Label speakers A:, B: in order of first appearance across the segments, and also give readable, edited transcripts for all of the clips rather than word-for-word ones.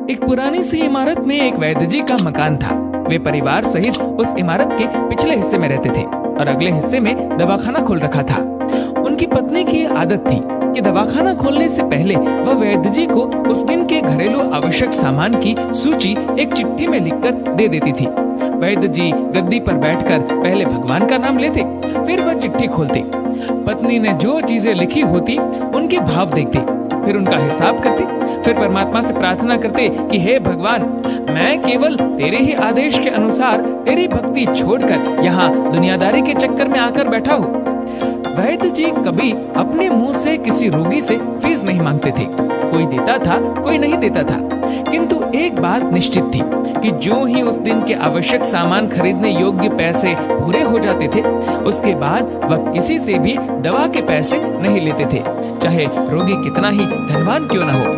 A: एक पुरानी सी इमारत में एक वैद्य जी का मकान था। वे परिवार सहित उस इमारत के पिछले हिस्से में रहते थे और अगले हिस्से में दवाखाना खोल रखा था। उनकी पत्नी की आदत थी कि दवाखाना खोलने से पहले वह वैद्य जी को उस दिन के घरेलू आवश्यक सामान की सूची एक चिट्ठी में लिखकर दे देती थी। वैद्य जी गद्दी पर बैठकर पहले भगवान का नाम लेते, फिर वह चिट्ठी खोलते। पत्नी ने जो चीजें लिखी होती उनके भाव देखते, फिर उनका हिसाब करते, फिर परमात्मा से प्रार्थना करते कि हे भगवान, मैं केवल तेरे ही आदेश के अनुसार तेरी भक्ति छोड़कर यहाँ दुनियादारी के चक्कर में आकर बैठा हूँ। वैद्य जी कभी अपने मुंह से किसी रोगी से फीस नहीं मांगते थे। कोई देता था, कोई नहीं देता था, किंतु एक बात निश्चित थी कि जो ही उस दिन के आवश्यक सामान खरीदने योग्य पैसे पूरे हो जाते थे, उसके बाद वह किसी से भी दवा के पैसे नहीं लेते थे, चाहे रोगी कितना ही धनवान क्यों न हो।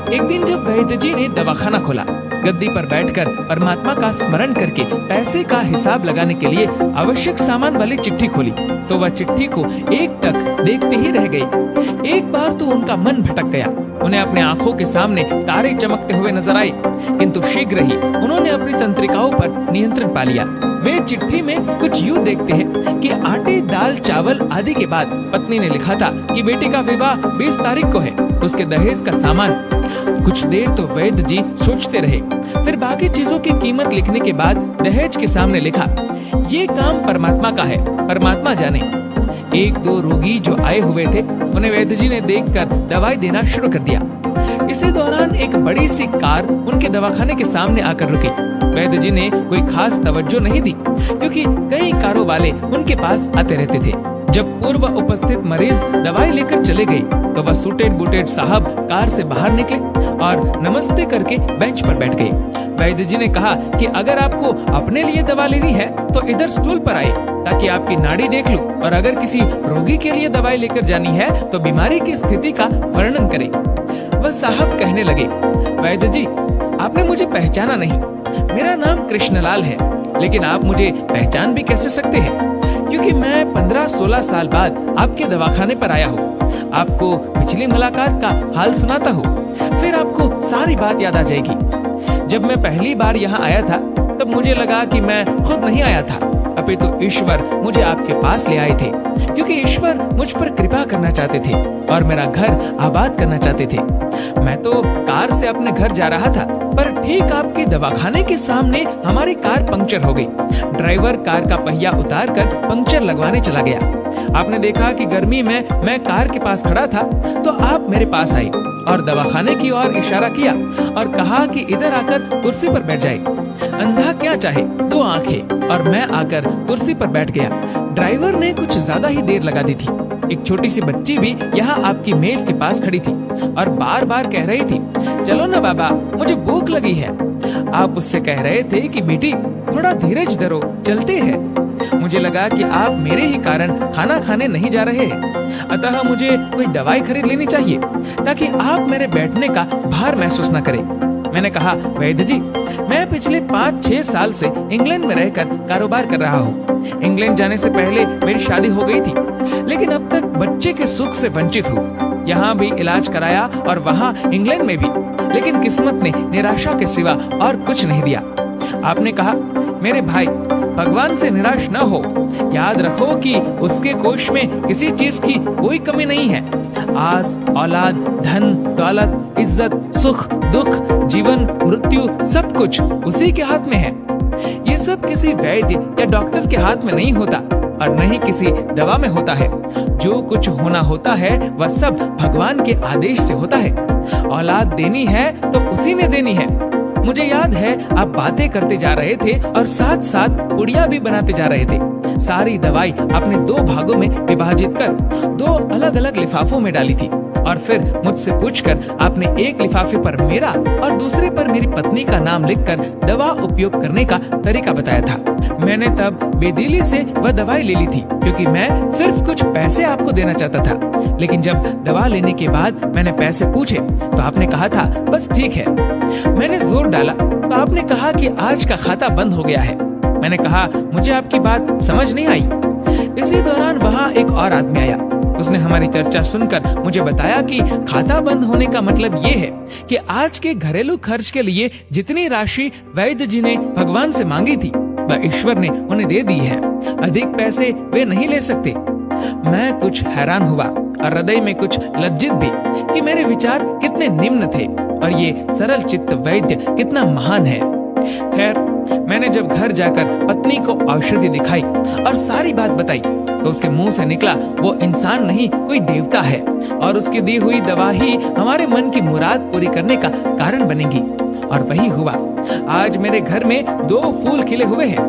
A: एक दिन जब वैद्य जी ने दवाखाना खोला, गद्दी पर बैठकर परमात्मा का स्मरण करके पैसे का हिसाब लगाने के लिए आवश्यक सामान वाली चिट्ठी खोली, तो वह चिट्ठी को एक टक देखते ही रह गई। एक बार तो उनका मन भटक गया। उन्हें अपने आंखों के सामने तारे चमकते हुए नजर आए, किंतु शीघ्र ही उन्होंने अपनी तंत्रिकाओं पर नियंत्रण पा लिया। वे चिट्ठी में कुछ यूं देखते हैं कि आटे, दाल, चावल आदि के बाद पत्नी ने लिखा था कि बेटी का विवाह 20 तारीख को है, उसके दहेज का सामान। कुछ देर तो वैद्य जी सोचते रहे, फिर बाकी चीजों की कीमत लिखने के बाद दहेज के सामने लिखा, ये काम परमात्मा का है, परमात्मा जाने। एक दो रोगी जो आए हुए थे, उन्हें वैद्य जी ने देखकर दवाई देना शुरू कर दिया। इसी दौरान एक बड़ी सी कार उनके दवाखाने के सामने आकर रुकी। वैद्य जी ने कोई खास तवज्जो नहीं दी, क्योंकि कई कारों वाले उनके पास आते रहते थे। जब पूर्व उपस्थित मरीज दवाई लेकर चले गए, तो वह सूटेड बूटेड साहब कार से बाहर निकले और नमस्ते करके बेंच पर बैठ गए। वैद्य जी ने कहा कि अगर आपको अपने लिए दवा लेनी है तो इधर स्टूल पर आए, ताकि आपकी नाड़ी देख लूं, और अगर किसी रोगी के लिए दवाई लेकर जानी है तो बीमारी की स्थिति का वर्णन करें। वह साहब कहने लगे, वैद्य जी, आपने मुझे पहचाना नहीं। मेरा नाम कृष्णलाल है, लेकिन आप मुझे पहचान भी कैसे सकते हैं, क्योंकि मैं 15-16 साल बाद आपके दवाखाने पर आया हूँ। आपको पिछली मुलाकात का हाल सुनाता हूँ, फिर आपको सारी बात याद आ जाएगी। जब मैं पहली बार यहाँ आया था, तब मुझे लगा कि मैं खुद नहीं आया था, अपितु ईश्वर मुझे आपके पास ले आए थे, क्योंकि ईश्वर मुझ पर कृपा करना चाहते थे और मेरा घर आबाद करना चाहते थे। मैं तो कार से अपने घर जा रहा था, पर ठीक आपके दवाखाने के सामने हमारी कार पंक्चर हो गई। ड्राइवर कार का पहिया उतारकर पंक्चर लगवाने चला गया। आपने देखा कि गर्मी में मैं कार के पास खड़ा था, तो आप मेरे पास आए और दवाखाने की ओर इशारा किया और कहा कि इधर आकर कुर्सी पर बैठ जाए। अंधा क्या चाहे, 2 आंखें, और मैं आकर कुर्सी पर बैठ गया। ड्राइवर ने कुछ ज्यादा ही देर लगा दी थी। एक छोटी सी बच्ची भी यहाँ आपकी मेज के पास खड़ी थी और बार बार कह रही थी, चलो ना बाबा, मुझे भूख लगी है। आप उससे कह रहे थे कि बेटी, थोड़ा धीरज धरो, चलते हैं। मुझे लगा कि आप मेरे ही कारण खाना खाने नहीं जा रहे हैं, अतः मुझे कोई दवाई खरीद लेनी चाहिए, ताकि आप मेरे बैठने का भार महसूस न करें। मैंने कहा, वैद्य जी, मैं पिछले 5-6 साल से इंग्लैंड में रहकर कारोबार कर रहा हूँ। इंग्लैंड जाने से पहले मेरी शादी हो गई थी, लेकिन अब तक बच्चे के सुख से वंचित हूँ। यहाँ भी इलाज कराया और वहाँ इंग्लैंड में भी, लेकिन किस्मत ने निराशा के सिवा और कुछ नहीं दिया। आपने कहा, मेरे भाई, भगवान से निराश न हो। याद रखो कि उसके कोष में किसी चीज की कोई कमी नहीं है। आस, औलाद, धन, दौलत, इज्जत, सुख, दुख, जीवन, मृत्यु, सब कुछ उसी के हाथ में है। ये सब किसी वैद्य या डॉक्टर के हाथ में नहीं होता और न ही किसी दवा में होता है। जो कुछ होना होता है वह सब भगवान के आदेश से होता है। औलाद देनी है तो उसी ने देनी है। मुझे याद है आप बातें करते जा रहे थे और साथ साथ पुड़िया भी बनाते जा रहे थे। सारी दवाई आपने 2 भागों में विभाजित कर 2 अलग अलग लिफाफों में डाली थी और फिर मुझसे पूछकर आपने एक लिफाफे पर मेरा और दूसरे पर मेरी पत्नी का नाम लिखकर दवा उपयोग करने का तरीका बताया था। मैंने तब बेदिली से वह दवाई ले ली थी, क्योंकि मैं सिर्फ कुछ पैसे आपको देना चाहता था। लेकिन जब दवा लेने के बाद मैंने पैसे पूछे तो आपने कहा था, बस ठीक है। मैंने जोर डाला तो आपने कहा कि आज का खाता बंद हो गया है। मैंने कहा, मुझे आपकी बात समझ नहीं आई। इसी दौरान वहाँ एक और आदमी आया। उसने हमारी चर्चा सुनकर मुझे बताया कि खाता बंद होने का मतलब ये है कि आज के घरेलू खर्च के लिए जितनी राशि वैद्य जी ने भगवान से मांगी थी वह ईश्वर ने उन्हें दे दी है। अधिक पैसे वे नहीं ले सकते। मैं कुछ हैरान हुआ और हृदय में कुछ लज्जित भी कि मेरे विचार कितने निम्न थे और ये सरल चित्त वैद्य कितना महान है। खैर, मैंने जब घर जाकर पत्नी को औषधि दिखाई और सारी बात बताई तो उसके मुंह से निकला वो इंसान नहीं कोई देवता है और उसकी दी हुई दवा ही हमारे मन की मुराद पूरी करने का कारण बनेगी। और वही हुआ। आज मेरे घर में 2 फूल खिले हुए हैं।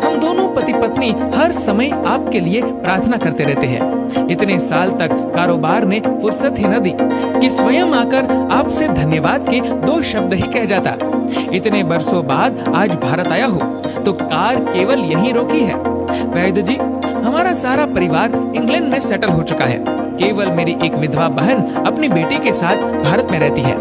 A: हम दोनों पति पत्नी हर समय आपके लिए प्रार्थना करते रहते हैं। इतने साल तक कारोबार ने फुर्सत ही न दी कि स्वयं आकर आपसे धन्यवाद के 2 शब्द ही कह जाता। इतने बरसों बाद आज भारत आया हो तो कार केवल यहीं रोकी है। वैद्य जी, हमारा सारा परिवार इंग्लैंड में सेटल हो चुका है। केवल मेरी एक विधवा बहन अपनी बेटी के साथ भारत में रहती है।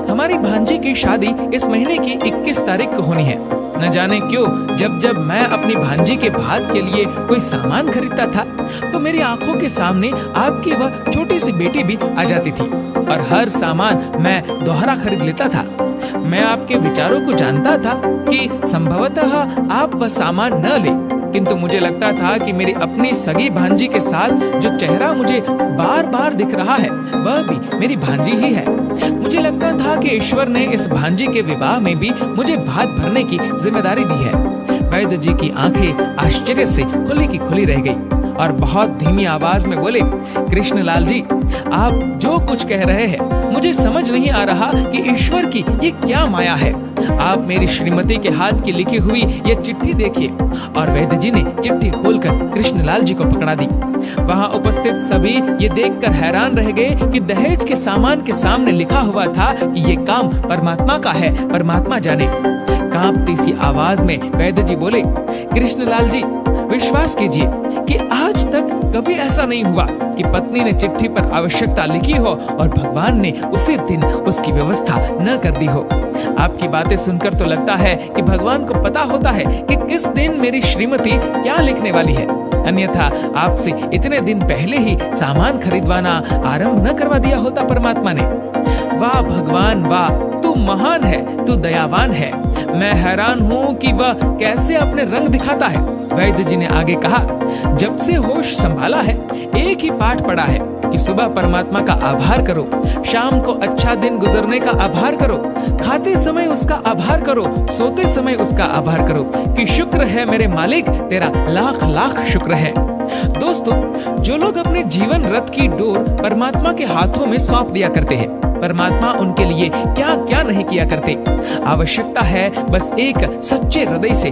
A: हमारी भांजी की शादी इस महीने की 21 तारीख को होनी है। न जाने क्यों जब मैं अपनी भांजी के भात के लिए कोई सामान खरीदता था तो मेरी आंखों के सामने आपकी वह छोटी सी बेटी भी आ जाती थी और हर सामान मैं दोहरा खरीद लेता था। मैं आपके विचारों को जानता था कि संभवतः आप वह सामान न ले, किंतु मुझे लगता था कि मेरी अपनी सगी भांजी के साथ जो चेहरा मुझे बार बार दिख रहा है वह भी मेरी भांजी ही है। मुझे लगता था कि ईश्वर ने इस भांजी के विवाह में भी मुझे भात भरने की जिम्मेदारी दी है। वैद्य जी की आंखें आश्चर्य से खुली की खुली रह गई और बहुत धीमी आवाज में बोले, कृष्णलाल जी, आप जो कुछ कह रहे हैं मुझे समझ नहीं आ रहा कि ईश्वर की ये क्या माया है। आप मेरी श्रीमती के हाथ की लिखी हुई ये चिट्ठी देखिए। और वैद्य जी ने चिट्ठी खोलकर कृष्णलाल जी को पकड़ा दी। वहां उपस्थित सभी ये देखकर हैरान रह गए कि दहेज के सामान के सामने लिखा हुआ था कि ये काम परमात्मा का है, परमात्मा जाने। कांपती सी आवाज में वैद्य जी बोले, कृष्णलाल जी, विश्वास कीजिए कि आज तक कभी ऐसा नहीं हुआ कि पत्नी ने चिट्ठी पर आवश्यकता लिखी हो और भगवान ने उसी दिन उसकी व्यवस्था न कर दी हो। आपकी बातें सुनकर तो लगता है कि भगवान को पता होता है कि किस दिन मेरी श्रीमती क्या लिखने वाली है, अन्यथा आपसे इतने दिन पहले ही सामान खरीदवाना आरंभ न करवा दिया होता परमात्मा ने। वाह भगवान वाह, तू महान है, तू दयावान है। मैं हैरान हूँ कि वह कैसे अपने रंग दिखाता है। वैद्य जी ने आगे कहा, जब से होश संभाला है एक ही पाठ पढ़ा है कि सुबह परमात्मा का आभार करो, शाम को अच्छा दिन गुजरने का आभार करो, खाते समय उसका आभार करो, सोते समय उसका आभार करो कि शुक्र है मेरे मालिक, तेरा लाख लाख शुक्र है। दोस्तों, जो लोग अपने जीवन रथ की डोर परमात्मा के हाथों में सौंप दिया करते हैं, परमात्मा उनके लिए क्या क्या नहीं किया करते। आवश्यकता है बस एक सच्चे हृदय से